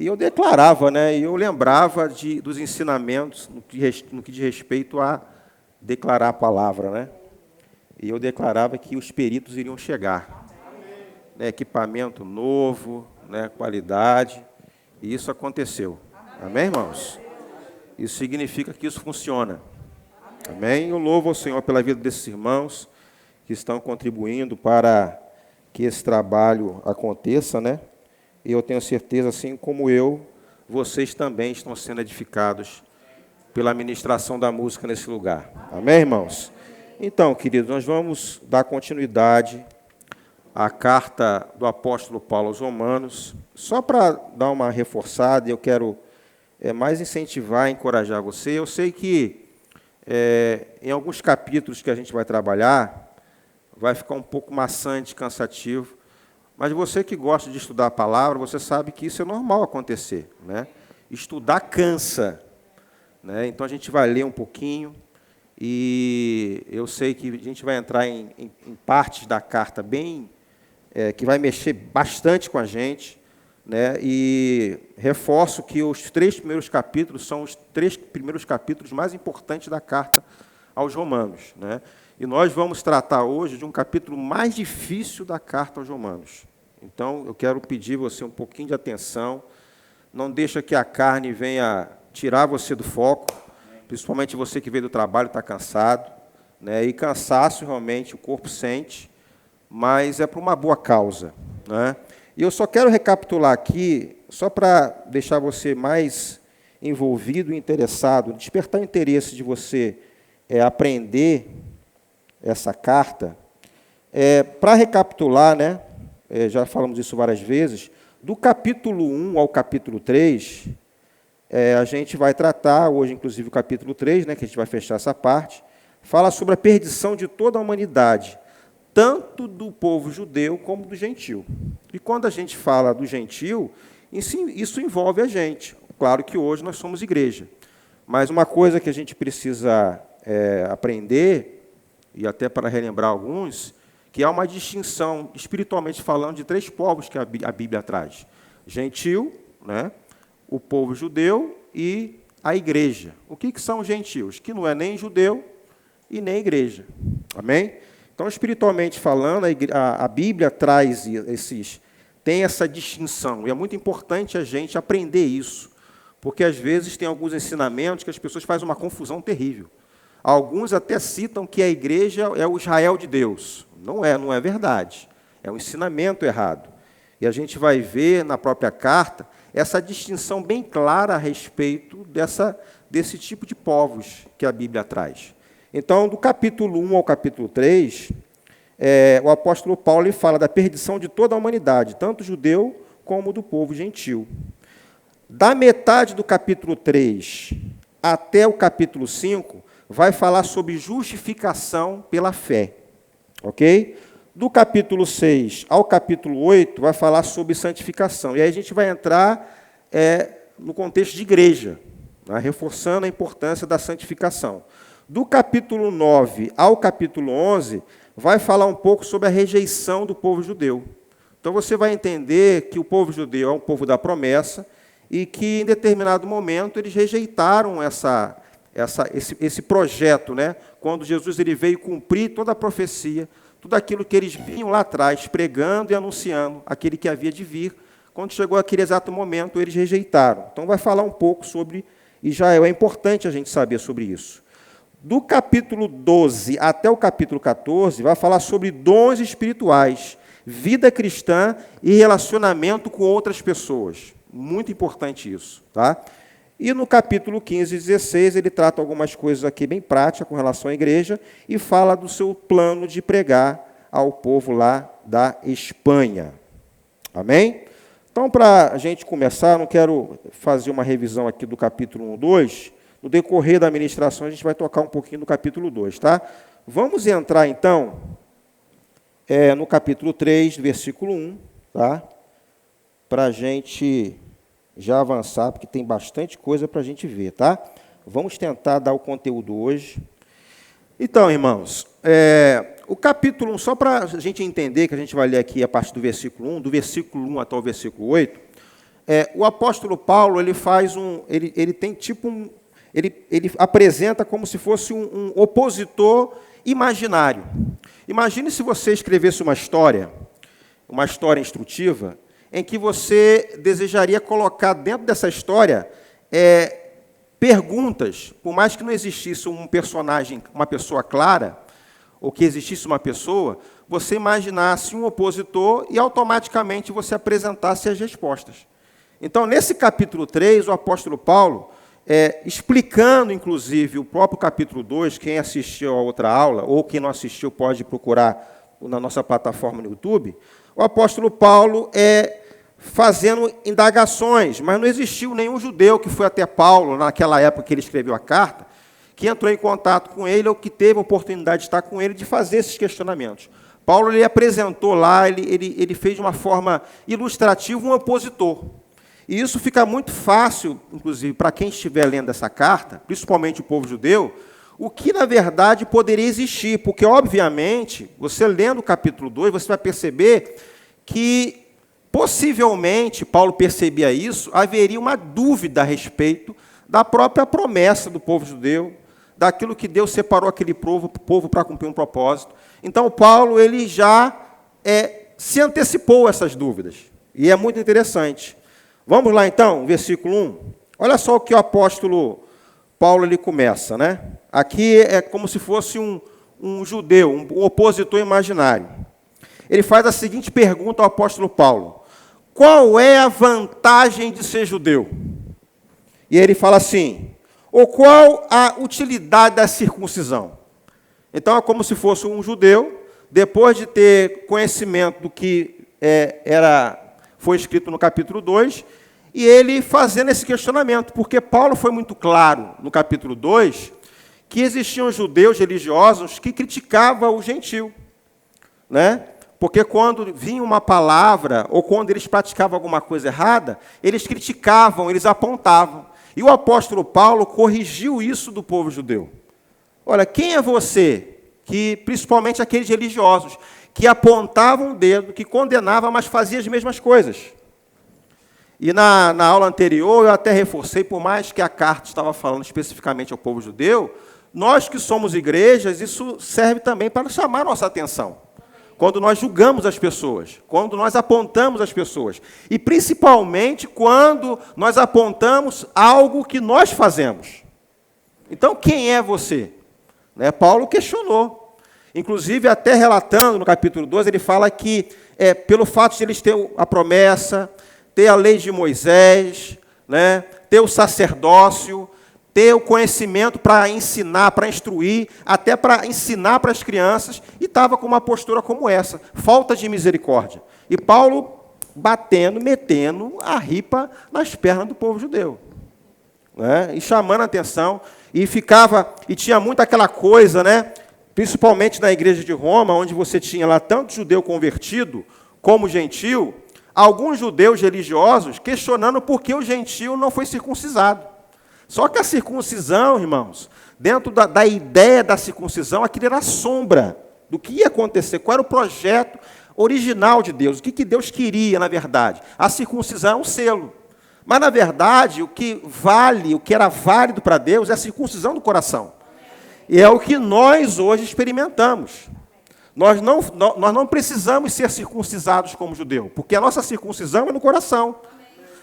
E eu declarava, né, e eu lembrava dos ensinamentos no que diz respeito a declarar a palavra, né? E eu declarava que os peritos iriam chegar. Né, equipamento novo, né, qualidade, e isso aconteceu. Amém, irmãos? Isso significa que isso funciona. Amém? Eu louvo ao Senhor pela vida desses irmãos que estão contribuindo para que esse trabalho aconteça, né? E eu tenho certeza, assim como eu, vocês também estão sendo edificados pela ministração da música nesse lugar. Amém, irmãos? Então, queridos, nós vamos dar continuidade à carta do apóstolo Paulo aos Romanos. Só para dar uma reforçada, eu quero mais incentivar, encorajar você. Eu sei que em alguns capítulos que a gente vai trabalhar, vai ficar um pouco maçante, cansativo, mas você que gosta de estudar a palavra, você sabe que isso é normal acontecer, né? Estudar cansa, né? Então a gente vai ler um pouquinho, e eu sei que a gente vai entrar em partes da carta bem, que vai mexer bastante com a gente, né? E reforço que os 3 primeiros capítulos são os 3 primeiros capítulos mais importantes da carta aos Romanos, né? E nós vamos tratar hoje de um capítulo mais difícil da carta aos Romanos. Então, eu quero pedir você um pouquinho de atenção. Não deixa que a carne venha tirar você do foco, principalmente você que veio do trabalho e está cansado, né? E cansaço, realmente, o corpo sente, mas é por uma boa causa, né? E eu só quero recapitular aqui, só para deixar você mais envolvido e interessado, despertar o interesse de você aprender essa carta. Para recapitular, né, já falamos isso várias vezes, do capítulo 1 ao capítulo 3, a gente vai tratar, hoje inclusive o capítulo 3, né, que a gente vai fechar essa parte, fala sobre a perdição de toda a humanidade, tanto do povo judeu como do gentil. E quando a gente fala do gentil, isso envolve a gente. Claro que hoje nós somos igreja, mas uma coisa que a gente precisa aprender, e até para relembrar alguns, que há uma distinção, espiritualmente falando, de 3 povos que a Bíblia traz. Gentil, né, o povo judeu e a igreja. O que são os gentios? Que não é nem judeu e nem igreja. Amém? Então, espiritualmente falando, a Bíblia traz tem essa distinção, e é muito importante a gente aprender isso, porque às vezes tem alguns ensinamentos que as pessoas fazem uma confusão terrível. Alguns até citam que a igreja é o Israel de Deus. Não é verdade. É um ensinamento errado. E a gente vai ver na própria carta essa distinção bem clara a respeito desse tipo de povos que a Bíblia traz. Então, do capítulo 1 ao capítulo 3, o apóstolo Paulo fala da perdição de toda a humanidade, tanto judeu como do povo gentil. Da metade do capítulo 3 até o capítulo 5, vai falar sobre justificação pela fé, ok? Do capítulo 6 ao capítulo 8, vai falar sobre santificação. E aí a gente vai entrar no contexto de igreja, né, reforçando a importância da santificação. Do capítulo 9 ao capítulo 11, vai falar um pouco sobre a rejeição do povo judeu. Então você vai entender que o povo judeu é um povo da promessa e que, em determinado momento, eles rejeitaram esse projeto, né? Quando Jesus ele veio cumprir toda a profecia, tudo aquilo que eles vinham lá atrás, pregando e anunciando, aquele que havia de vir. Quando chegou aquele exato momento, eles rejeitaram. Então vai falar um pouco sobre Israel. É importante a gente saber sobre isso. Do capítulo 12 até o capítulo 14, vai falar sobre dons espirituais, vida cristã e relacionamento com outras pessoas. Muito importante isso, tá? E no capítulo 15 e 16, ele trata algumas coisas aqui bem práticas com relação à igreja e fala do seu plano de pregar ao povo lá da Espanha. Amém? Então, para a gente começar, não quero fazer uma revisão aqui do capítulo 1 e 2. No decorrer da ministração, a gente vai tocar um pouquinho do capítulo 2, tá? Vamos entrar, então, no capítulo 3, versículo 1, tá? Para a gente já avançar, porque tem bastante coisa para a gente ver, tá? Vamos tentar dar o conteúdo hoje. Então, irmãos, o capítulo 1, só para a gente entender, que a gente vai ler aqui a partir do versículo 1, do versículo 1 até o versículo 8, o apóstolo Paulo, ele tem tipo ele apresenta como se fosse um opositor imaginário. Imagine se você escrevesse uma história instrutiva, em que você desejaria colocar dentro dessa história perguntas, por mais que não existisse um personagem, uma pessoa clara, ou que existisse uma pessoa, você imaginasse um opositor e automaticamente você apresentasse as respostas. Então, nesse capítulo 3, o apóstolo Paulo, explicando, inclusive, o próprio capítulo 2, quem assistiu a outra aula, ou quem não assistiu pode procurar na nossa plataforma no YouTube, o apóstolo Paulo fazendo indagações, mas não existiu nenhum judeu que foi até Paulo, naquela época que ele escreveu a carta, que entrou em contato com ele ou que teve a oportunidade de estar com ele, de fazer esses questionamentos. Paulo ele apresentou lá, ele fez de uma forma ilustrativa um opositor. E isso fica muito fácil, inclusive, para quem estiver lendo essa carta, principalmente o povo judeu, o que, na verdade, poderia existir, porque, obviamente, você lendo o capítulo 2, você vai perceber que, possivelmente, Paulo percebia isso, haveria uma dúvida a respeito da própria promessa do povo judeu, daquilo que Deus separou aquele povo para cumprir um propósito. Então, Paulo ele já se antecipou a essas dúvidas, e é muito interessante. Vamos lá, então, versículo 1. Olha só o que o apóstolo Paulo ele começa, né? Aqui é como se fosse um judeu, um opositor imaginário. Ele faz a seguinte pergunta ao apóstolo Paulo: qual é a vantagem de ser judeu? E ele fala assim: ou qual a utilidade da circuncisão? Então é como se fosse um judeu, depois de ter conhecimento do que foi escrito no capítulo 2, e ele fazendo esse questionamento, porque Paulo foi muito claro no capítulo 2 que existiam judeus religiosos que criticavam o gentio, né? Porque quando vinha uma palavra, ou quando eles praticavam alguma coisa errada, eles criticavam, eles apontavam. E o apóstolo Paulo corrigiu isso do povo judeu. Olha, quem é você, que principalmente aqueles religiosos, que apontavam o dedo, que condenavam, mas faziam as mesmas coisas? E na aula anterior, eu até reforcei, por mais que a carta estava falando especificamente ao povo judeu, nós que somos igrejas, isso serve também para chamar nossa atenção. Quando nós julgamos as pessoas, quando nós apontamos as pessoas, e principalmente quando nós apontamos algo que nós fazemos. Então, quem é você? Paulo questionou. Inclusive, até relatando no capítulo 12, ele fala que, pelo fato de eles terem a promessa, ter a lei de Moisés, ter o sacerdócio, ter o conhecimento para ensinar, para instruir, até para ensinar para as crianças, e estava com uma postura como essa, falta de misericórdia. E Paulo metendo a ripa nas pernas do povo judeu, e chamando a atenção, e tinha muito aquela coisa, principalmente na igreja de Roma, onde você tinha lá tanto judeu convertido, como gentio, alguns judeus religiosos questionando por que o gentio não foi circuncisado. Só que a circuncisão, irmãos, dentro da ideia da circuncisão, aquilo era sombra do que ia acontecer, qual era o projeto original de Deus, o que Deus queria, na verdade. A circuncisão é um selo. Mas, na verdade, o que era válido para Deus é a circuncisão do coração. E é o que nós hoje experimentamos. Nós não precisamos ser circuncisados como judeu, porque a nossa circuncisão é no coração.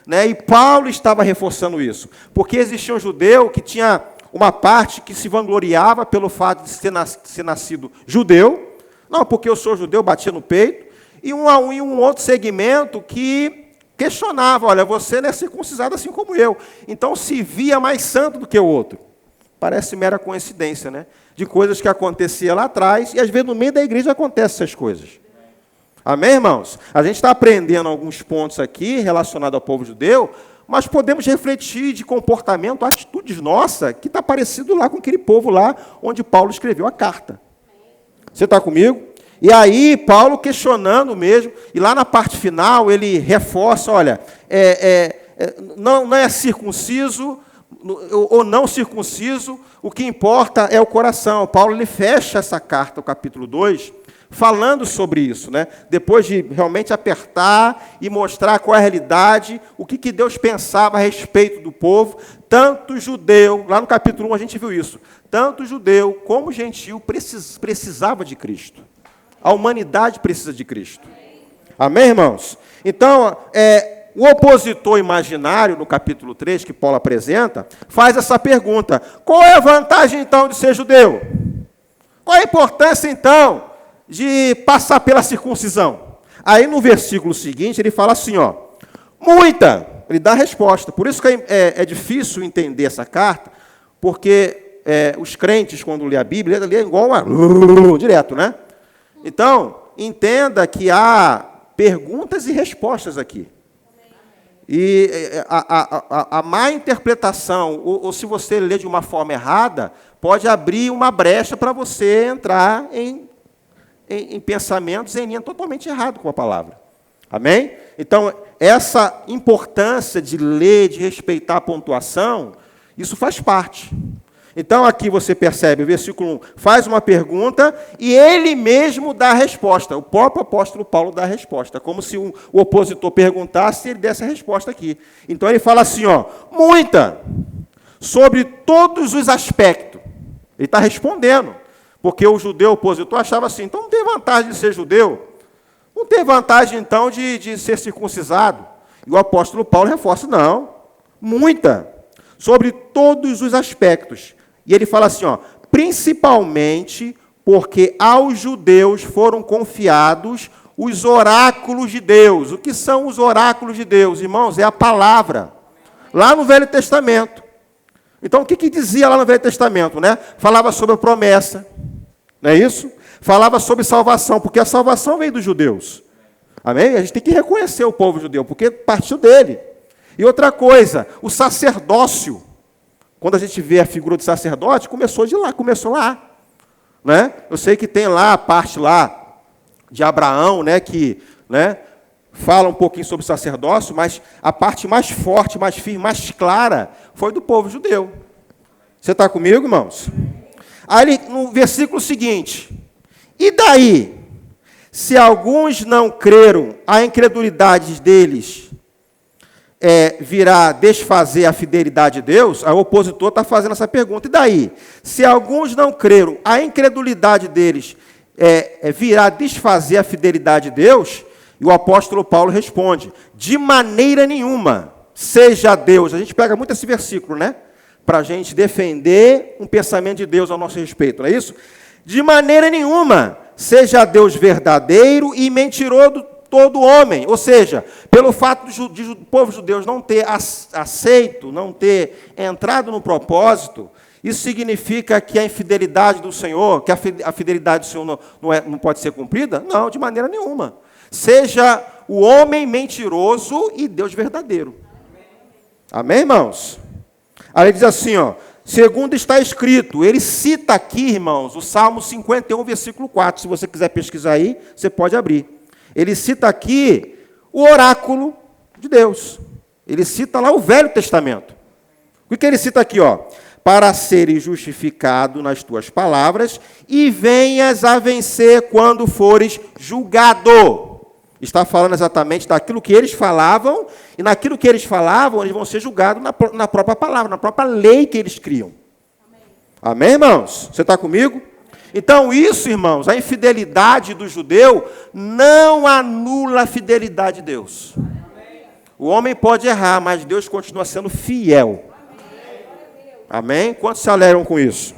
Né? E Paulo estava reforçando isso, porque existia um judeu que tinha uma parte que se vangloriava pelo fato de ser nascido judeu, não, porque eu sou judeu, batia no peito, e um outro segmento que questionava, olha, você não é circuncisado assim como eu, então se via mais santo do que o outro. Parece mera coincidência, né? De coisas que aconteciam lá atrás, e às vezes no meio da igreja acontecem essas coisas. Amém, irmãos? A gente está aprendendo alguns pontos aqui relacionados ao povo judeu, mas podemos refletir de comportamento, atitudes nossas, que está parecido lá com aquele povo lá, onde Paulo escreveu a carta. Você está comigo? E aí, Paulo questionando mesmo, e lá na parte final, ele reforça, olha, não é circunciso ou não circunciso, o que importa é o coração. Paulo ele fecha essa carta, o capítulo 2, falando sobre isso, né? Depois de realmente apertar e mostrar qual é a realidade, o que Deus pensava a respeito do povo, tanto judeu, lá no capítulo 1 a gente viu isso, tanto judeu como gentil precisava de Cristo. A humanidade precisa de Cristo. Amém, irmãos? Então, o opositor imaginário, no capítulo 3, que Paulo apresenta, faz essa pergunta: qual é a vantagem, então, de ser judeu? Qual é a importância, então, de passar pela circuncisão? Aí, no versículo seguinte, ele fala assim, ó, muita. Ele dá a resposta. Por isso que é difícil entender essa carta, porque os crentes, quando lê a Bíblia, lê igual direto, né? Então, entenda que há perguntas e respostas aqui. E a má interpretação, ou se você ler de uma forma errada, pode abrir uma brecha para você entrar em pensamentos em linha totalmente errado com a palavra. Amém? Então, essa importância de ler, de respeitar a pontuação, isso faz parte. Então, aqui você percebe, o versículo 1 faz uma pergunta e ele mesmo dá a resposta. O próprio apóstolo Paulo dá a resposta, como se o opositor perguntasse e ele desse a resposta aqui. Então, ele fala assim, ó, muita, sobre todos os aspectos. Ele está respondendo, porque o judeu opositor achava assim, então não tem vantagem de ser judeu, não tem vantagem, então, de ser circuncisado. E o apóstolo Paulo reforça, não, muita, sobre todos os aspectos. E ele fala assim, ó, principalmente porque aos judeus foram confiados os oráculos de Deus. O que são os oráculos de Deus, irmãos? É a palavra. Lá no Velho Testamento. Então, o que dizia lá no Velho Testamento, né? Falava sobre a promessa, não é isso? Falava sobre salvação, porque a salvação veio dos judeus. Amém? A gente tem que reconhecer o povo judeu, porque partiu dele. E outra coisa, o sacerdócio. Quando a gente vê a figura do sacerdote, começou lá. Né? Eu sei que tem lá a parte lá de Abraão, né, que, né, fala um pouquinho sobre o sacerdócio, mas a parte mais forte, mais firme, mais clara, foi do povo judeu. Você está comigo, irmãos? Aí, no versículo seguinte, e daí, se alguns não creram, a incredulidade deles virá desfazer a fidelidade de Deus? O opositor está fazendo essa pergunta. E daí? Se alguns não creram, a incredulidade deles virá desfazer a fidelidade de Deus? E o apóstolo Paulo responde, de maneira nenhuma, seja Deus. A gente pega muito esse versículo, né? Para a gente defender um pensamento de Deus ao nosso respeito, não é isso? De maneira nenhuma, seja Deus verdadeiro e mentiroso todo homem, ou seja, pelo fato do povo judeu não ter aceito, não ter entrado no propósito, isso significa que a infidelidade do Senhor, que a fidelidade do Senhor não pode ser cumprida? Não, de maneira nenhuma. Seja o homem mentiroso e Deus verdadeiro. Amém, irmãos? Aí ele diz assim, ó, segundo está escrito, ele cita aqui, irmãos, o Salmo 51, versículo 4, se você quiser pesquisar aí, você pode abrir. Ele cita aqui o oráculo de Deus. Ele cita lá o Velho Testamento. O que ele cita aqui? Ó? para seres justificado nas tuas palavras, e venhas a vencer quando fores julgado. Está falando exatamente daquilo que eles falavam, e naquilo que eles falavam, eles vão ser julgados na própria palavra, na própria lei que eles criam. Amém, irmãos? Você está comigo? Então, isso, irmãos, a infidelidade do judeu não anula a fidelidade de Deus. O homem pode errar, mas Deus continua sendo fiel. Amém? Quantos se alegram com isso?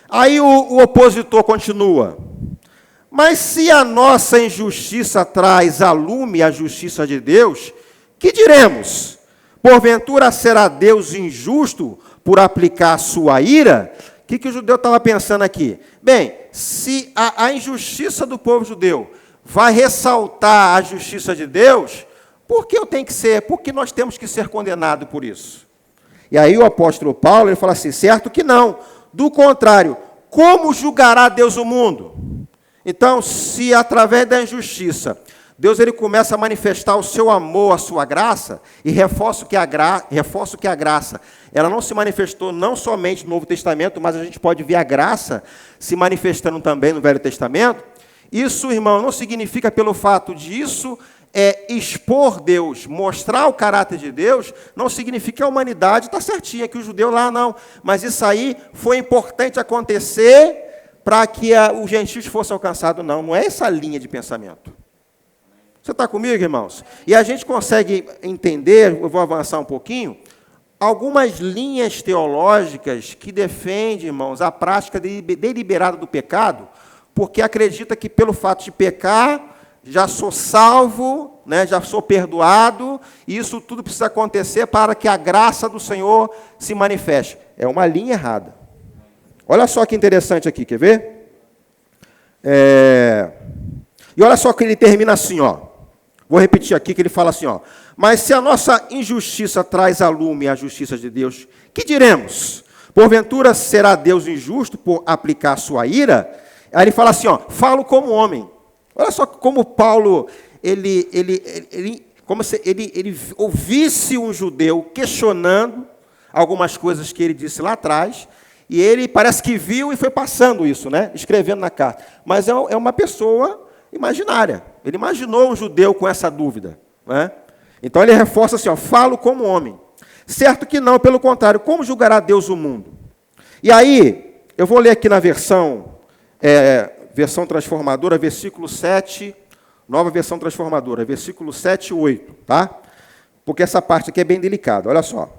Aí o opositor continua. Mas se a nossa injustiça traz a lume a justiça de Deus, que diremos? Porventura será Deus injusto por aplicar a sua ira? O que o judeu estava pensando aqui? Bem, se a injustiça do povo judeu vai ressaltar a justiça de Deus, por que eu tenho que ser? Por que nós temos que ser condenados por isso? E aí o apóstolo Paulo, ele fala assim, certo que não. Do contrário, como julgará Deus o mundo? Então, se através da injustiça, Deus ele começa a manifestar o seu amor, a sua graça, e reforço que a graça, ela não se manifestou não somente no Novo Testamento, mas a gente pode ver a graça se manifestando também no Velho Testamento. Isso, irmão, não significa pelo fato disso expor Deus, mostrar o caráter de Deus, não significa que a humanidade está certinha, que o judeu lá não. Mas isso aí foi importante acontecer para que os gentios fossem alcançados, não é essa linha de pensamento. Você está comigo, irmãos? E a gente consegue entender, eu vou avançar um pouquinho, algumas linhas teológicas que defendem, irmãos, a prática deliberada do pecado, porque acredita que pelo fato de pecar, já sou salvo, né, já sou perdoado, e isso tudo precisa acontecer para que a graça do Senhor se manifeste. É uma linha errada. Olha só que interessante aqui, quer ver? E olha só que ele termina assim, ó. Vou repetir aqui que ele fala assim, ó. Mas se a nossa injustiça traz a lume a justiça de Deus, que diremos? Porventura será Deus injusto por aplicar a sua ira? Aí ele fala assim, ó, falo como homem. Olha só como Paulo, como se ele ouvisse um judeu questionando algumas coisas que ele disse lá atrás, e ele parece que viu e foi passando isso, né? Escrevendo na carta. Mas é uma pessoa imaginária. Ele imaginou um judeu com essa dúvida, né? Então ele reforça assim, ó, falo como homem. Certo que não, pelo contrário, como julgará Deus o mundo? E aí, eu vou ler aqui na versão transformadora, versículo 7, nova versão transformadora, versículo 7 e 8, tá? Porque essa parte aqui é bem delicada, olha só.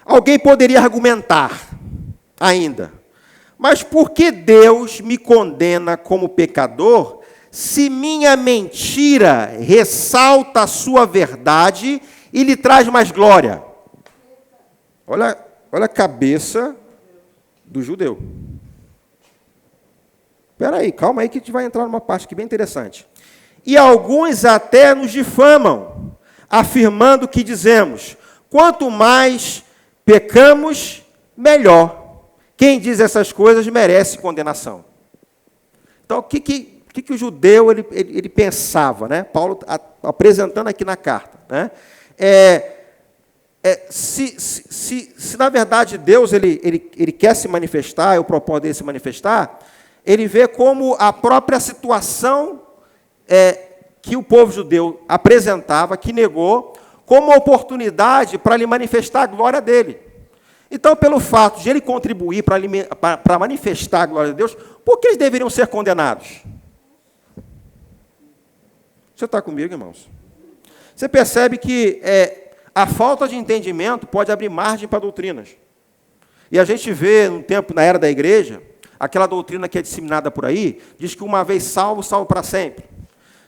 Alguém poderia argumentar ainda, mas por que Deus me condena como pecador, se minha mentira ressalta a sua verdade e lhe traz mais glória? Olha a cabeça do judeu. Espera aí, calma aí que a gente vai entrar numa parte aqui bem interessante. E alguns até nos difamam, afirmando que dizemos, quanto mais pecamos, melhor. Quem diz essas coisas merece condenação. Então, o que o judeu ele pensava, né? Paulo apresentando aqui na carta, né? Se na verdade Deus ele quer se manifestar, é o propósito dele se manifestar, ele vê como a própria situação que o povo judeu apresentava, que negou, como uma oportunidade para lhe manifestar a glória dele. Então, pelo fato de ele contribuir para manifestar a glória de Deus, por que eles deveriam ser condenados? Você está comigo, irmãos? Você percebe que a falta de entendimento pode abrir margem para doutrinas. E a gente vê, na era da igreja, aquela doutrina que é disseminada por aí, diz que uma vez salvo, salvo para sempre.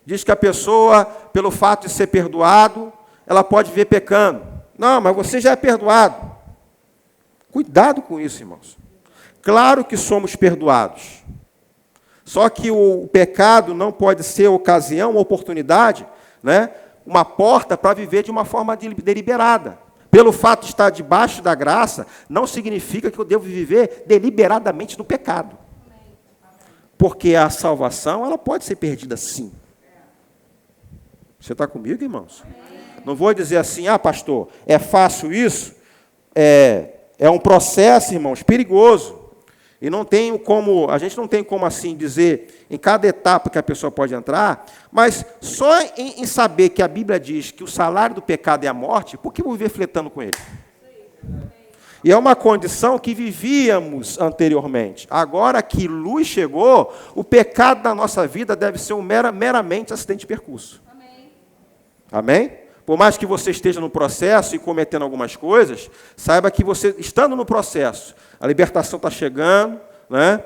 Diz que a pessoa, pelo fato de ser perdoado, ela pode viver pecando. Não, mas você já é perdoado. Cuidado com isso, irmãos. Claro que somos perdoados. Só que o pecado não pode ser ocasião, uma oportunidade, né? Uma porta para viver de uma forma deliberada. Pelo fato de estar debaixo da graça, não significa que eu devo viver deliberadamente no pecado. Porque a salvação, ela pode ser perdida sim. Você está comigo, irmãos? Não vou dizer assim, pastor, é fácil isso? é um processo, irmãos, perigoso. E não tem como, a gente não tem como assim dizer em cada etapa que a pessoa pode entrar, mas só em saber que a Bíblia diz que o salário do pecado é a morte, por que viver flertando com ele? E é uma condição que vivíamos anteriormente. Agora que luz chegou, o pecado da nossa vida deve ser meramente acidente de percurso. Amém? Amém? Por mais que você esteja no processo e cometendo algumas coisas, saiba que você, estando no processo, a libertação está chegando, né?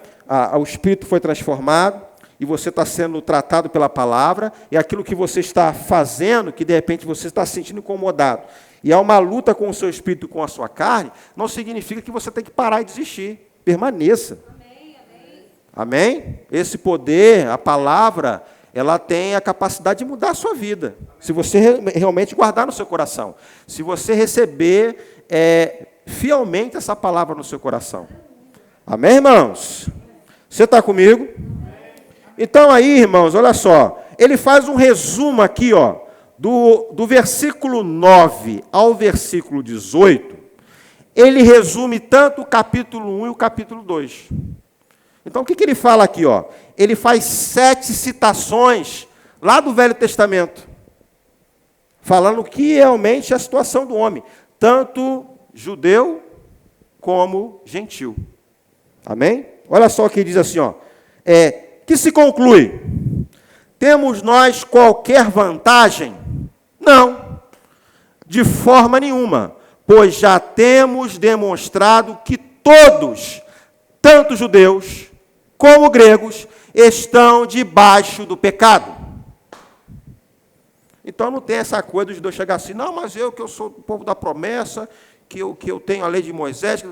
O espírito foi transformado, e você está sendo tratado pela palavra, e aquilo que você está fazendo, que de repente você está se sentindo incomodado, e há uma luta com o seu espírito e com a sua carne, não significa que você tem que parar e desistir. Permaneça. Amém, amém. Amém? Esse poder, a palavra, ela tem a capacidade de mudar a sua vida, se você realmente guardar no seu coração, se você receber fielmente essa palavra no seu coração. Amém, irmãos? Você está comigo? Então aí, irmãos, olha só, ele faz um resumo aqui, ó, do versículo 9 ao versículo 18, ele resume tanto o capítulo 1 e o capítulo 2. Então, o que ele fala aqui? Ó? Ele faz 7 citações lá do Velho Testamento, falando que realmente é a situação do homem, tanto judeu como gentil. Amém? Olha só o que diz assim, ó, que se conclui: temos nós qualquer vantagem? Não, de forma nenhuma, pois já temos demonstrado que todos, tanto judeus como gregos, estão debaixo do pecado. Então não tem essa coisa dos dois chegar assim, não, mas eu que eu sou do povo da promessa, que eu tenho a lei de Moisés.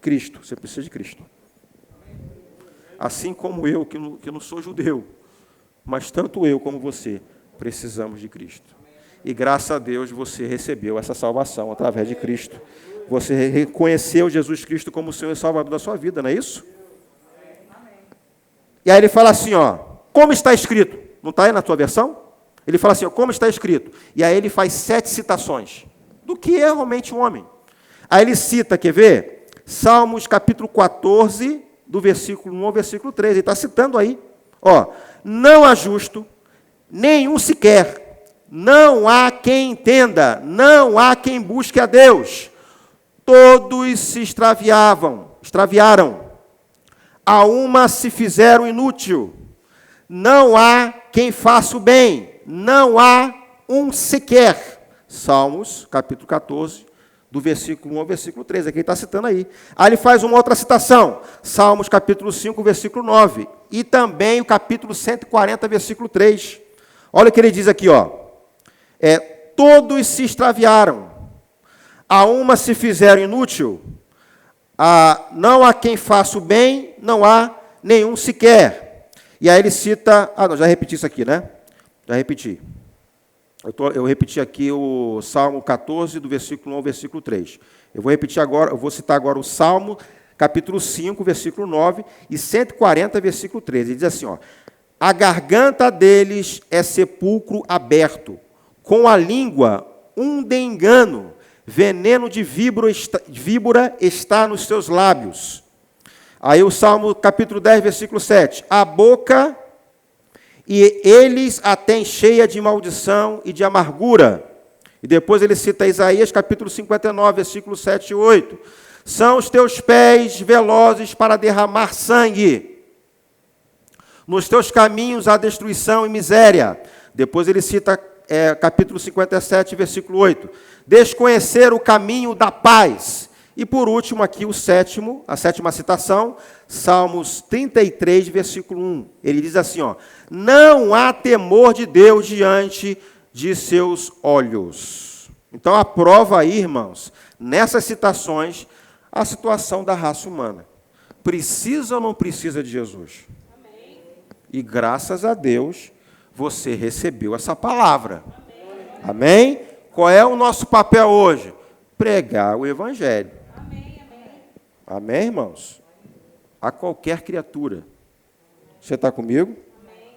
Cristo, você precisa de Cristo. Assim como eu, que não sou judeu, mas tanto eu como você, precisamos de Cristo. E graças a Deus você recebeu essa salvação através de Cristo. Você reconheceu Jesus Cristo como o Senhor e Salvador da sua vida, não é isso? E aí ele fala assim, ó, como está escrito? Não está aí na tua versão? Ele fala assim, ó, como está escrito? E aí ele faz 7 citações do que é realmente um homem. Aí ele cita, quer ver? Salmos capítulo 14, do versículo 1 ao versículo 3. Ele está citando aí. Ó, não há justo, nenhum sequer. Não há quem entenda, não há quem busque a Deus. Todos se extraviaram. A uma se fizeram inútil. Não há quem faça o bem. Não há um sequer. Salmos, capítulo 14, do versículo 1 ao versículo 3. Aqui ele está citando aí. Aí ele faz uma outra citação. Salmos, capítulo 5, versículo 9. E também o capítulo 140, versículo 3. Olha o que ele diz aqui, ó. Todos se extraviaram. A uma se fizeram inútil. Não há quem faça o bem, não há nenhum sequer. E aí ele cita... não, já repeti isso aqui, né? Já repeti. Eu repeti aqui o Salmo 14, do versículo 1 ao versículo 3. Eu vou citar agora o Salmo, capítulo 5, versículo 9, e 140, versículo 13. Ele diz assim, ó, a garganta deles é sepulcro aberto, com a língua de engano, veneno de víbora está nos seus lábios. Aí o Salmo, capítulo 10, versículo 7. A boca, e eles a têm cheia de maldição e de amargura. E depois ele cita Isaías, capítulo 59, versículo 7 e 8. São os teus pés velozes para derramar sangue. Nos teus caminhos há destruição e miséria. Depois ele cita capítulo 57, versículo 8. Desconhecer o caminho da paz. E por último aqui a sétima citação, Salmos 33, versículo 1. Ele diz assim, ó, não há temor de Deus diante de seus olhos. Então a prova aí, irmãos, nessas citações, a situação da raça humana. Precisa ou não precisa de Jesus? Amém. E graças a Deus, você recebeu essa palavra. Amém? Amém? Qual é o nosso papel hoje? Pregar o Evangelho. Amém, amém. Amém, irmãos? A qualquer criatura. Você está comigo? Amém.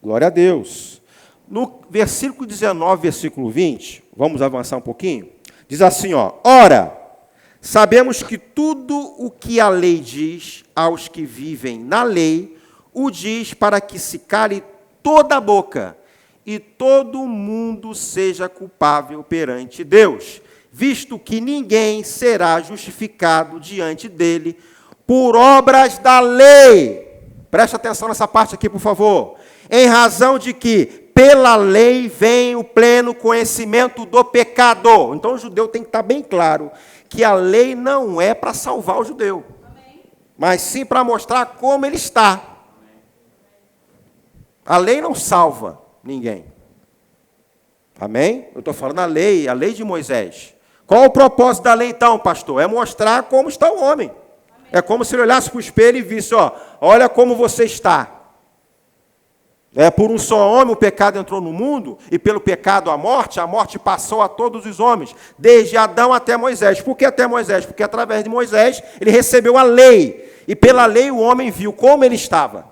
Glória a Deus. No versículo 19, versículo 20, vamos avançar um pouquinho? Diz assim, ó, ora, Sabemos que tudo o que a lei diz aos que vivem na lei, o diz para que se cale toda a boca e todo mundo seja culpável perante Deus, visto que ninguém será justificado diante dele por obras da lei. Preste atenção nessa parte aqui, por favor. Em razão de que, pela lei, vem o pleno conhecimento do pecado. Então, o judeu tem que estar bem claro que a lei não é para salvar o judeu, mas sim para mostrar como ele está. A lei não salva ninguém. Amém? Eu estou falando a lei de Moisés. Qual o propósito da lei, então, pastor? É mostrar como está o homem. É como se ele olhasse para o espelho e visse, olha como você está. Por um só homem o pecado entrou no mundo, e pelo pecado a morte passou a todos os homens, desde Adão até Moisés. Por que até Moisés? Porque através de Moisés ele recebeu a lei, e pela lei o homem viu como ele estava.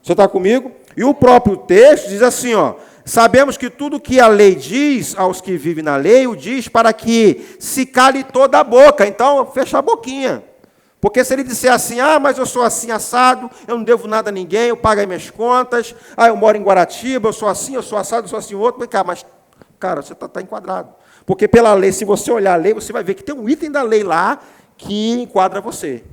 Você está comigo? E o próprio texto diz assim, sabemos que tudo que a lei diz aos que vivem na lei, o diz para que se cale toda a boca. Então, fecha a boquinha. Porque se ele disser assim, mas eu sou assim assado, eu não devo nada a ninguém, eu pago as minhas contas, eu moro em Guaratiba, eu sou assim, eu sou assado, eu sou assim outro, mas, cara, você está enquadrado. Porque pela lei, se você olhar a lei, você vai ver que tem um item da lei lá que enquadra você.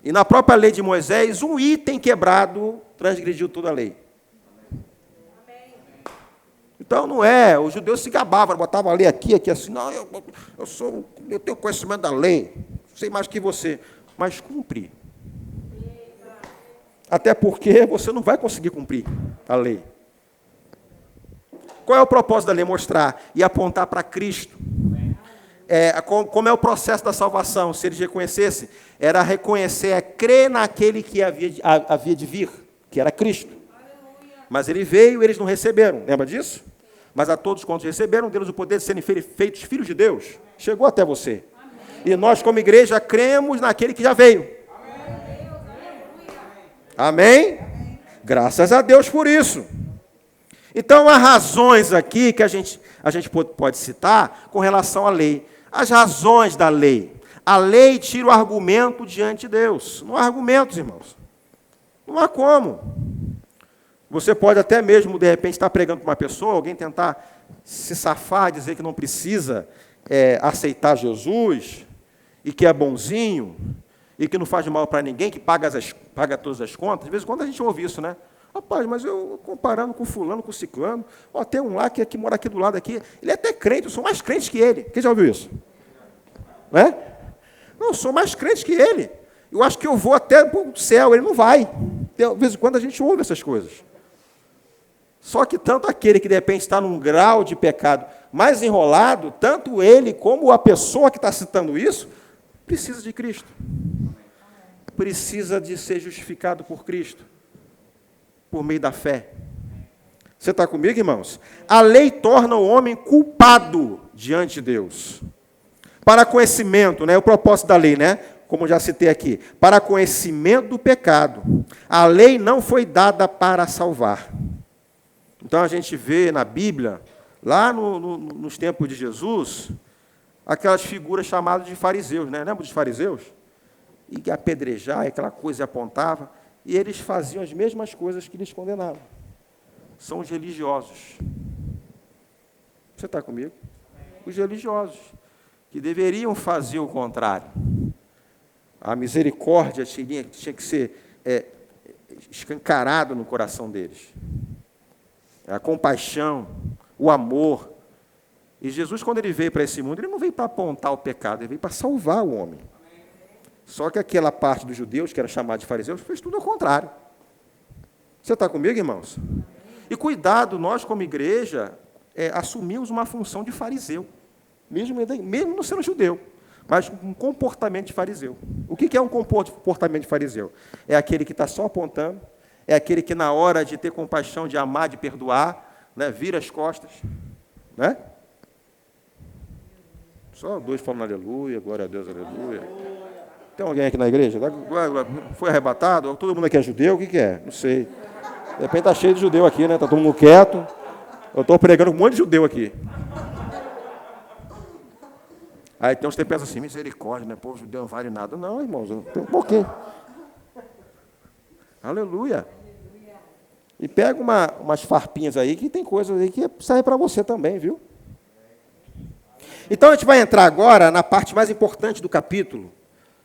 E na própria lei de Moisés, um item quebrado transgrediu toda a lei. Então, não é, os judeus se gabavam, botavam a lei aqui assim, não, eu tenho conhecimento da lei, sei mais que você, mas cumpre. Até porque você não vai conseguir cumprir a lei. Qual é o propósito da lei? Mostrar e apontar para Cristo. Como é o processo da salvação? Se eles reconhecessem, era reconhecer, crer naquele que havia de vir, que era Cristo. Mas ele veio e eles não receberam. Lembra disso? Mas a todos quantos receberam deles o poder de serem feitos filhos de Deus. Chegou até você. E nós, como igreja, cremos naquele que já veio. Amém? Graças a Deus por isso. Então, há razões aqui que a gente pode citar com relação à lei. As razões da lei. A lei tira o argumento diante de Deus. Não há argumentos, irmãos. Não há como. Você pode até mesmo, de repente, estar pregando para uma pessoa, alguém tentar se safar, dizer que não precisa aceitar Jesus, e que é bonzinho, e que não faz mal para ninguém, que paga todas as contas. De vez em quando a gente ouve isso, né? Rapaz, mas eu comparando com fulano, com ciclano, tem um lá que mora aqui do lado aqui, ele é até crente, eu sou mais crente que ele. Quem já ouviu isso? Não, eu sou mais crente que ele. Eu acho que eu vou até para o céu, ele não vai. De vez em quando a gente ouve essas coisas. Só que tanto aquele que de repente está num grau de pecado mais enrolado, tanto ele como a pessoa que está citando isso, precisa de Cristo. Precisa de ser justificado por Cristo, por meio da fé. Você está comigo, irmãos? A lei torna o homem culpado diante de Deus. Para conhecimento, o propósito da lei, como já citei aqui, para conhecimento do pecado. A lei não foi dada para salvar. Então, a gente vê na Bíblia, lá nos tempos de Jesus, aquelas figuras chamadas de fariseus, Lembra dos fariseus? E apedrejar, aquela coisa, e apontava, e eles faziam as mesmas coisas que eles condenavam. São os religiosos. Você está comigo? Os religiosos, que deveriam fazer o contrário. A misericórdia tinha que ser escancarada no coração deles. A compaixão, o amor. E Jesus, quando ele veio para esse mundo, ele não veio para apontar o pecado, ele veio para salvar o homem. Só que aquela parte dos judeus, que era chamada de fariseus, fez tudo ao contrário. Você está comigo, irmãos? E cuidado, nós como igreja, assumimos uma função de fariseu, mesmo não sendo judeu, mas um comportamento de fariseu. O que é um comportamento de fariseu? É aquele que está só apontando, é aquele que na hora de ter compaixão, de amar, de perdoar, vira as costas. Só dois falando aleluia, glória a Deus, aleluia. Tem alguém aqui na igreja? Foi arrebatado? Todo mundo aqui é judeu? O que é? Não sei. De repente está cheio de judeu aqui, Está todo mundo quieto. Eu estou pregando com um monte de judeu aqui. Aí tem uns que pensam assim, misericórdia, né? O povo judeu não vale nada. Não, irmãos, tem um pouquinho. Aleluia. E pega umas farpinhas aí, que tem coisas aí que serve para você também, viu? Então a gente vai entrar agora na parte mais importante do capítulo,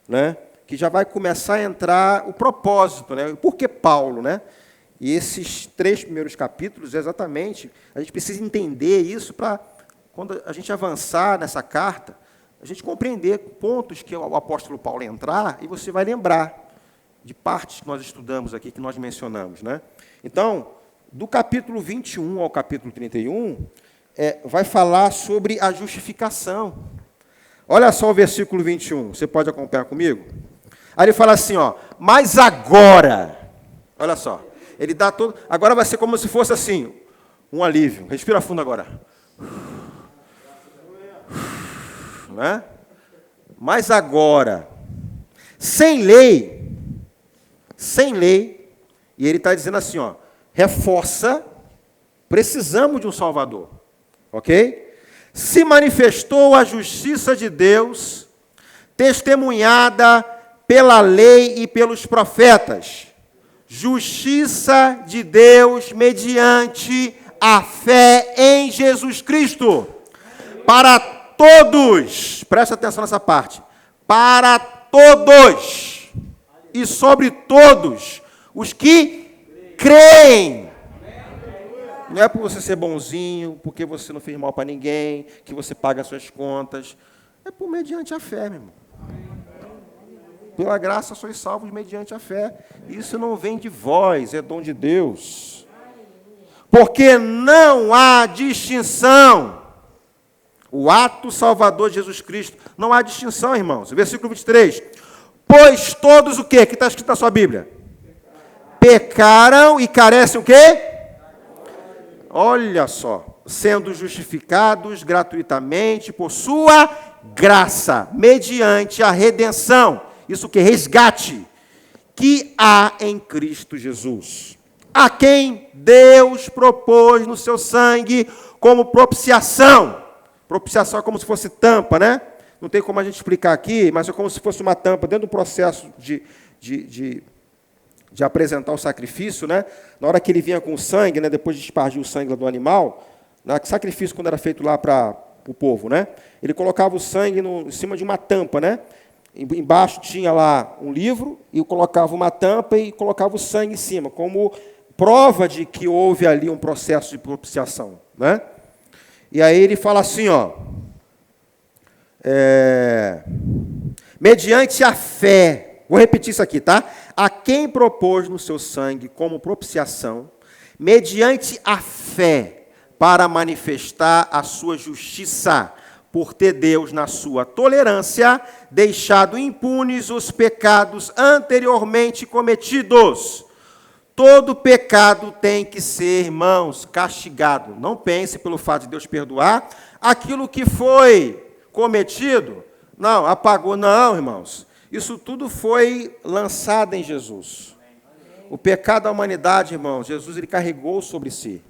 né? Que já vai começar a entrar o propósito, né? Por que Paulo, né? E esses 3 primeiros capítulos, exatamente, a gente precisa entender isso para, quando a gente avançar nessa carta, a gente compreender pontos que o apóstolo Paulo entrar, e você vai lembrar de partes que nós estudamos aqui, que nós mencionamos, né? Então, do capítulo 21 ao capítulo 31, vai falar sobre a justificação. Olha só o versículo 21, você pode acompanhar comigo? Aí ele fala assim, ó, mas agora, olha só, ele dá todo, agora vai ser como se fosse assim, um alívio, respira fundo agora. Né? Mas agora, sem lei, e ele está dizendo assim, ó, reforça, precisamos de um Salvador, ok? Se manifestou a justiça de Deus, testemunhada pela lei e pelos profetas, justiça de Deus mediante a fé em Jesus Cristo, para todos, presta atenção nessa parte, para todos, e sobre todos os que creem. Não é por você ser bonzinho, porque você não fez mal para ninguém, que você paga as suas contas. É por mediante a fé, meu irmão. Pela graça sois salvos mediante a fé. Isso não vem de vós, é dom de Deus. Porque não há distinção. O ato salvador de Jesus Cristo. Não há distinção, irmãos. Versículo 23. Pois todos o quê? Que está escrito na sua Bíblia? Pecaram e carecem o quê? Olha só. Sendo justificados gratuitamente por sua graça, mediante a redenção. Isso que? Resgate. Que há em Cristo Jesus. A quem Deus propôs no seu sangue como propiciação. Propiciação é como se fosse tampa, né? Não tem como a gente explicar aqui, mas é como se fosse uma tampa dentro do processo de apresentar o sacrifício, né? Na hora que ele vinha com o sangue, né? Depois de espargir o sangue do animal, no sacrifício quando era feito lá para o povo, né? Ele colocava o sangue em cima de uma tampa, né? Embaixo tinha lá um livro, e colocava uma tampa e colocava o sangue em cima, como prova de que houve ali um processo de propiciação, né? E aí ele fala assim, ó, mediante a fé, vou repetir isso aqui, tá? A quem propôs no seu sangue como propiciação, mediante a fé, para manifestar a sua justiça, por ter Deus, na sua tolerância, deixado impunes os pecados anteriormente cometidos. Todo pecado tem que ser, irmãos, castigado. Não pense pelo fato de Deus perdoar aquilo que foi cometido. Não, apagou. Não, irmãos. Isso tudo foi lançado em Jesus. O pecado da humanidade, irmãos, Jesus ele carregou sobre si.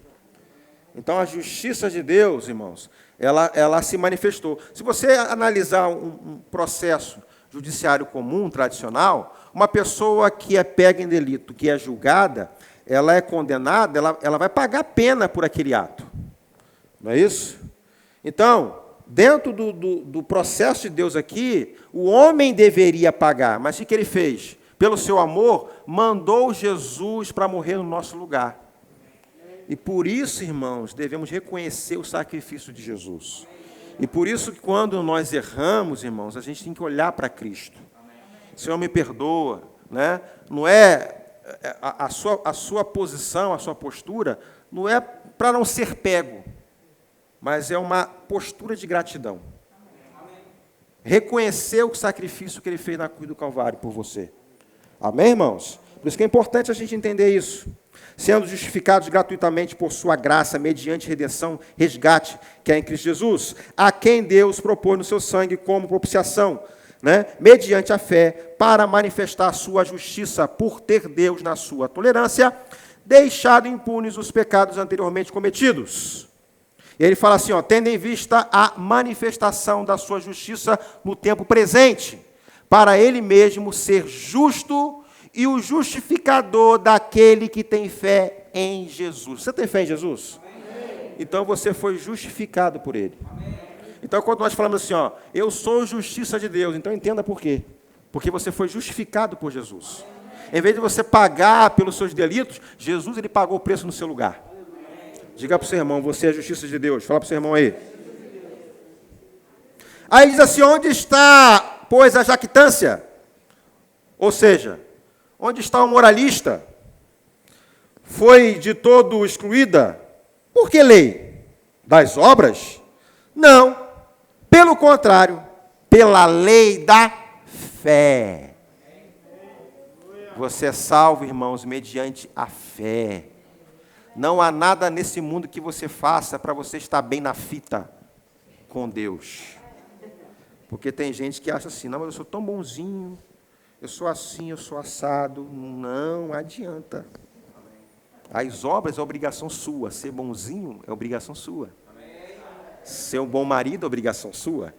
Então, a justiça de Deus, irmãos, ela se manifestou. Se você analisar um processo judiciário comum, tradicional, uma pessoa que é pega em delito, que é julgada, ela é condenada, ela vai pagar pena por aquele ato. Não é isso? Então, dentro do processo de Deus aqui, o homem deveria pagar, mas o que ele fez? Pelo seu amor, mandou Jesus para morrer no nosso lugar. E por isso, irmãos, devemos reconhecer o sacrifício de Jesus. E por isso que quando nós erramos, irmãos, a gente tem que olhar para Cristo. Senhor, me perdoa, né? Não é a sua posição, a sua postura, não é para não ser pego, mas é uma postura de gratidão. Reconhecer o sacrifício que Ele fez na cruz do Calvário por você. Amém, irmãos? Por isso que é importante a gente entender isso. Sendo justificados gratuitamente por sua graça, mediante redenção, resgate, que é em Cristo Jesus, a quem Deus propôs no seu sangue como propiciação, né? Mediante a fé, para manifestar a sua justiça, por ter Deus, na sua tolerância, deixado impunes os pecados anteriormente cometidos. E ele fala assim, ó, tendo em vista a manifestação da sua justiça no tempo presente, para ele mesmo ser justo e o justificador daquele que tem fé em Jesus. Você tem fé em Jesus? Amém. Então você foi justificado por ele. Amém. Então quando nós falamos assim, ó, eu sou justiça de Deus, então entenda por quê. Porque você foi justificado por Jesus. Amém. Em vez de você pagar pelos seus delitos, Jesus ele pagou o preço no seu lugar. Diga para o seu irmão, você é a justiça de Deus. Fala para o seu irmão aí. Aí diz assim, onde está, pois, a jactância? Ou seja, onde está o moralista? Foi de todo excluída? Por que lei? Das obras? Não. Pelo contrário, pela lei da fé. Você é salvo, irmãos, mediante a fé. Não há nada nesse mundo que você faça para você estar bem na fita com Deus. Porque tem gente que acha assim, não, mas eu sou tão bonzinho, eu sou assim, eu sou assado. Não adianta. As obras é obrigação sua. Ser bonzinho é obrigação sua. Ser um bom marido é obrigação sua.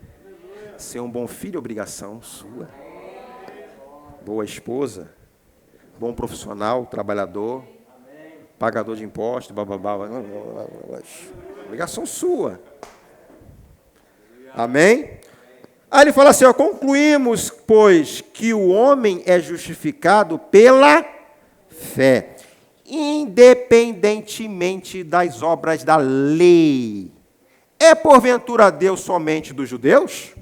Ser um bom filho é obrigação sua. Boa esposa, bom profissional, trabalhador, pagador de impostos, obrigação sua. Amém? Aí ele fala assim, ó, concluímos, pois, que o homem é justificado pela fé, independentemente das obras da lei. É porventura Deus somente dos judeus?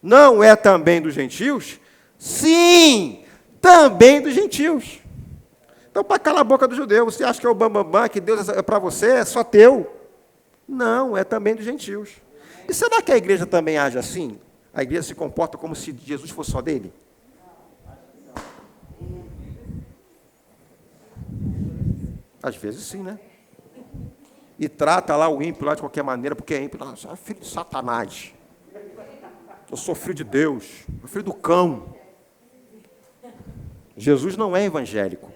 Não é também dos gentios? Sim, também dos gentios. Então, para calar a boca do judeu, você acha que é o bambambam, que Deus é para você, é só teu? Não, é também dos gentios. E será que a igreja também age assim? A igreja se comporta como se Jesus fosse só dele? Às vezes sim, né? E trata lá o ímpio lá de qualquer maneira, porque é ímpio. Não, você é filho de Satanás. Eu sou filho de Deus. Eu sou filho do cão. Jesus não é evangélico.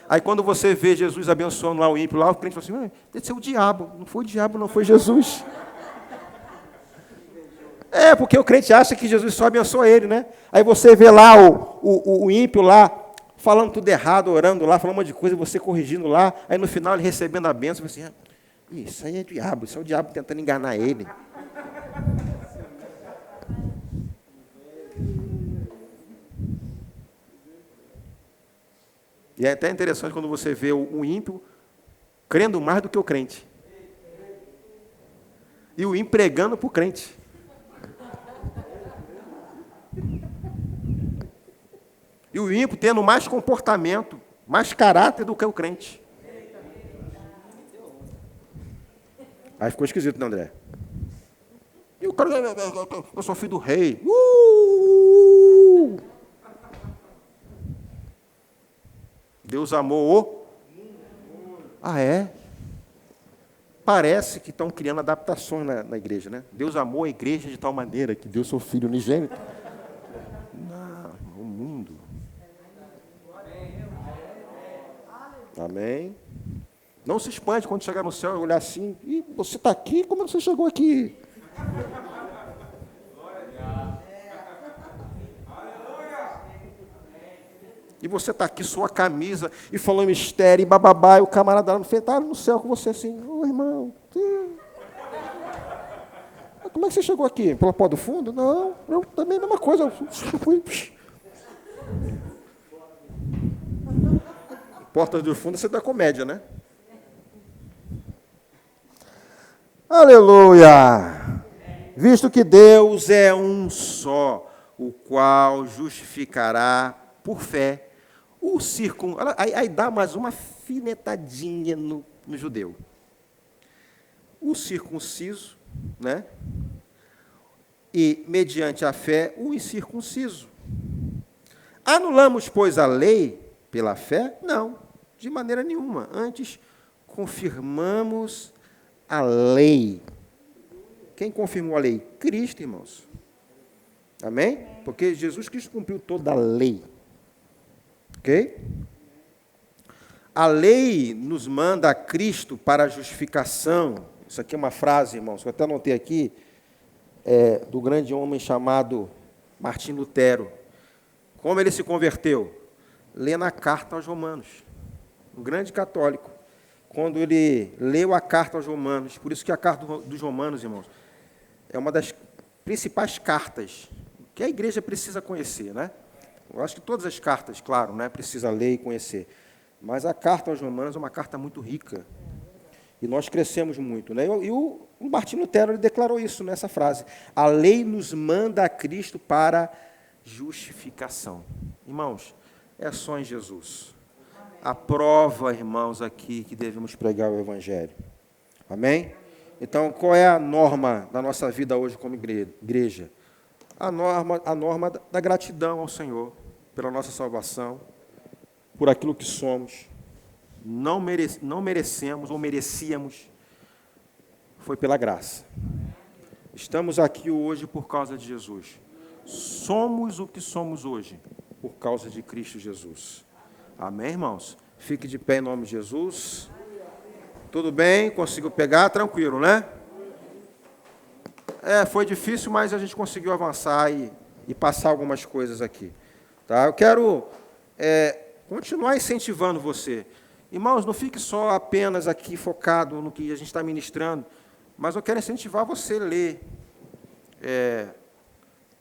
Aí quando você vê Jesus abençoando lá o ímpio, lá o crente fala assim, deve ser o diabo. Não foi o diabo, não foi Jesus. É, porque o crente acha que Jesus só abençoa ele, né? Aí você vê lá o ímpio lá, falando tudo errado, orando lá, falando um monte de coisa, você corrigindo lá, aí no final ele recebendo a bênção, você assim, isso aí é diabo, isso é o diabo tentando enganar ele. E é até interessante quando você vê o ímpio crendo mais do que o crente. E o ímpio pregando para o crente. E o ímpio tendo mais comportamento, mais caráter do que o crente. Aí ficou esquisito, né, André? E o cara, eu sou filho do rei. Deus amou o... Ah, é? Parece que estão criando adaptações na igreja, né? Deus amou a igreja de tal maneira que deu seu filho unigênito. Não, o mundo. Amém? Não se espante quando chegar no céu e olhar assim, e você está aqui? Como é que você chegou aqui? E você está aqui, sua camisa, e falou mistério, e bababá, e o camarada lá no feio, está no céu com você assim, ô irmão, como é que você chegou aqui? Pela porta do fundo? Não, eu também a mesma coisa, eu fui. Portas do fundo, você dá comédia, né? Aleluia! Visto que Deus é um só, o qual justificará por fé o circuncisão. Aí dá mais uma finetadinha no judeu. O circunciso, né? E, mediante a fé, o incircunciso. Anulamos, pois, a lei pela fé? Não, de maneira nenhuma. Antes, confirmamos a lei. Quem confirmou a lei? Cristo, irmãos. Amém? Porque Jesus Cristo cumpriu toda a lei. Ok? A lei nos manda a Cristo para a justificação. Isso aqui é uma frase, irmãos, que eu até anotei aqui, do grande homem chamado Martim Lutero. Como ele se converteu? Lendo a carta aos Romanos. Um grande católico. Quando ele leu a carta aos Romanos, por isso que a carta dos Romanos, irmãos, é uma das principais cartas que a igreja precisa conhecer, né? Eu acho que todas as cartas, claro, né, precisa ler e conhecer. Mas a carta aos Romanos é uma carta muito rica. E nós crescemos muito, né? E o Martim Lutero ele declarou isso nessa frase. A lei nos manda a Cristo para justificação. Irmãos, é só em Jesus. A prova, irmãos, aqui que devemos pregar o Evangelho. Amém? Então, qual é a norma da nossa vida hoje como igreja? A norma da gratidão ao Senhor pela nossa salvação, por aquilo que somos, não merecemos ou merecíamos, foi pela graça. Estamos aqui hoje por causa de Jesus. Somos o que somos hoje por causa de Cristo Jesus. Amém, irmãos? Fique de pé em nome de Jesus. Tudo bem? Conseguiu pegar? Tranquilo, né? Foi difícil, mas a gente conseguiu avançar e passar algumas coisas aqui. Tá? Eu quero continuar incentivando você. Irmãos, não fique só apenas aqui focado no que a gente está ministrando, mas eu quero incentivar você a ler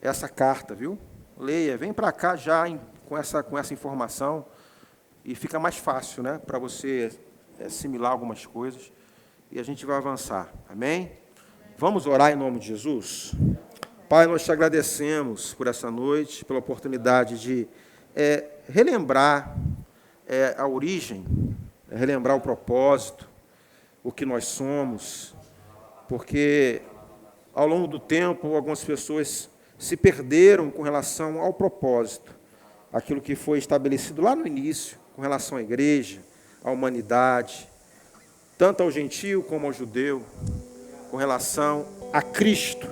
essa carta, viu? Leia, vem para cá já com essa informação e fica mais fácil, né, para você assimilar algumas coisas e a gente vai avançar. Amém? Vamos orar em nome de Jesus? Pai, nós te agradecemos por essa noite, pela oportunidade de relembrar a origem, relembrar o propósito, o que nós somos, porque ao longo do tempo algumas pessoas se perderam com relação ao propósito, aquilo que foi estabelecido lá no início, com relação à igreja, à humanidade, tanto ao gentio como ao judeu, com relação a Cristo.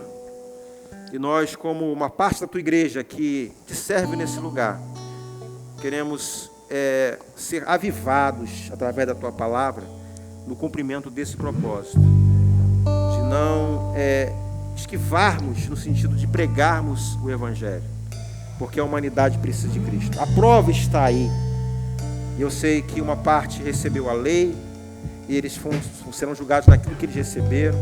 E nós, como uma parte da tua igreja que te serve nesse lugar, queremos ser avivados através da tua palavra no cumprimento desse propósito, de não esquivarmos no sentido de pregarmos o Evangelho, porque a humanidade precisa de Cristo. A prova está aí. Eu sei que uma parte recebeu a lei e eles serão julgados naquilo que eles receberam.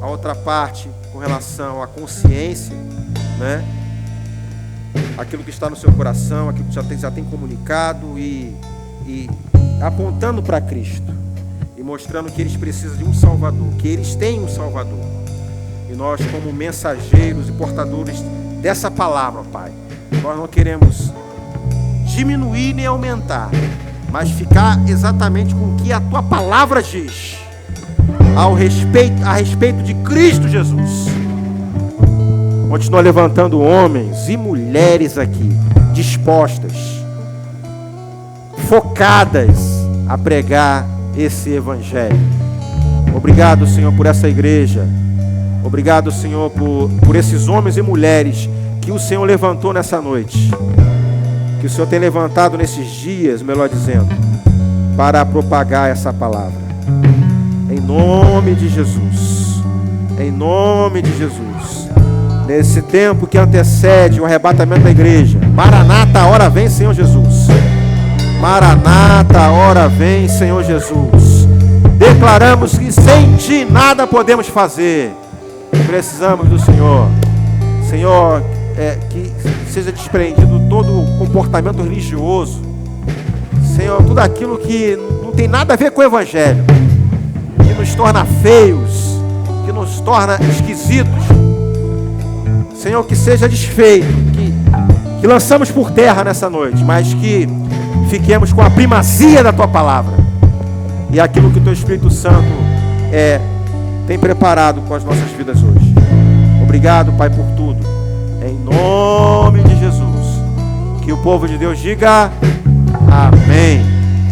A outra parte, com relação à consciência, né? Aquilo que está no seu coração, aquilo que já tem comunicado e apontando para Cristo e mostrando que eles precisam de um Salvador, que eles têm um Salvador. E nós, como mensageiros e portadores dessa palavra, Pai, nós não queremos diminuir nem aumentar, mas ficar exatamente com o que a tua palavra diz a respeito de Cristo Jesus. Continua levantando homens e mulheres aqui, dispostas, focadas a pregar esse Evangelho. Obrigado, Senhor, por essa igreja. Obrigado, Senhor, por esses homens e mulheres que o Senhor levantou nessa noite, que o Senhor tem levantado nesses dias, melhor dizendo, para propagar essa palavra. Em nome de Jesus. Em nome de Jesus. Nesse tempo que antecede o arrebatamento da igreja. Maranata, a hora vem, Senhor Jesus. Maranata, a hora vem, Senhor Jesus. Declaramos que sem Ti nada podemos fazer. Precisamos do Senhor. Senhor, que seja desprendido todo o comportamento religioso. Senhor, tudo aquilo que não tem nada a ver com o Evangelho, que nos torna feios, que nos torna esquisitos. Senhor, que seja desfeito, que lançamos por terra nessa noite, mas que fiquemos com a primazia da Tua palavra e aquilo que o Teu Espírito Santo tem preparado com as nossas vidas hoje. Obrigado, Pai, por tudo. Em nome de Jesus. Que o povo de Deus diga amém.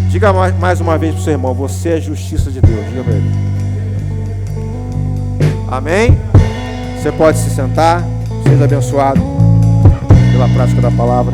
Diga mais uma vez para o seu irmão: você é a justiça de Deus. Diga para ele. Amém? Você pode se sentar. Seja abençoado pela prática da palavra.